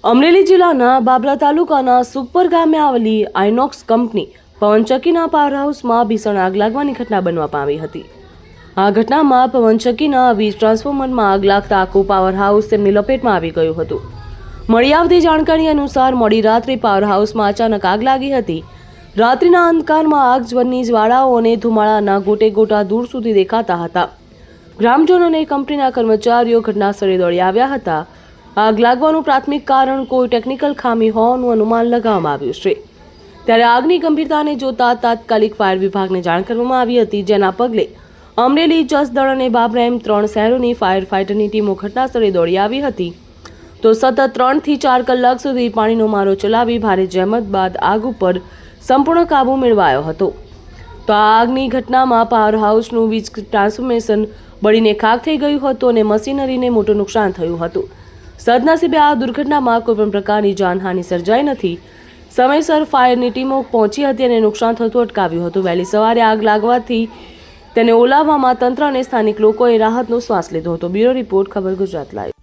અમરેલી જિલ્લાના બાબરા તાલુકાના સુપર ગામે આવેલી આઇનોક્સ કંપની પવનચક્કીના પાવરહાઉસમાં ભીષણ આગ લાગવાની ઘટના બનવા પામી હતી। આ ઘટનામાં પવનચક્કીના વીજ ટ્રાન્સફોર્મરમાં આગ લાગતા આખું પાવરહાઉસ તેમની લપેટમાં આવી ગયું હતું। મળી આવતી જાણકારી અનુસાર મોડી રાત્રે પાવરહાઉસમાં અચાનક આગ લાગી હતી। રાત્રિના અંધકારમાં આગ જ્વરની જ્વાળાઓ અને ધુમાડાના ગોટે ગોટા દૂર સુધી દેખાતા હતા। ગ્રામજનો અને કંપનીના કર્મચારીઓ ઘટનાસ્થળે દોડી આવ્યા હતા। આગ લાગવાનું પ્રાથમિક કારણ કોઈ ટેકનિકલ ખામી હોવાનું અનુમાન લગાવવામાં આવ્યું છે। ત્યારે આગની ગંભીરતાને જોતા તાત્કાલિક ફાયર વિભાગને જાણ કરવામાં આવી હતી, જેના પગલે અમરેલી, જસદણ અને બાબરા એમ 3 શહેરોની ફાયર ફાઇટરની ટીમો ઘટનાસ્થળે દોડી આવી હતી। તો સતત 3 થી 4 કલાક સુધી પાણીનો મારો ચલાવી ભારે જહેમત બાદ આગ ઉપર સંપૂર્ણ કાબુ મેળવાયો હતો। તો આ આગની ઘટનામાં પાવર હાઉસનું વીજ ટ્રાન્સફોર્મેશન બળીને ખાખ થઈ ગયું હતું અને મશીનરીને મોટું નુકસાન થયું હતું। સદનસીબે આ દુર્ઘટનામાં કોઈપણ પ્રકારની જાનહાનિ સર્જાઈ નથી। સમયસર ફાયરની ટીમો પહોંચી હતી અને નુકસાન થતું અટકાવ્યું હતું। વહેલી સવારે આગ લાગવાથી તેને ઓલાવવામાં તંત્ર અને સ્થાનિક લોકોએ રાહતનો શ્વાસ લીધો હતો। બ્યુરો રિપોર્ટ, ખબર ગુજરાત લાઈવ।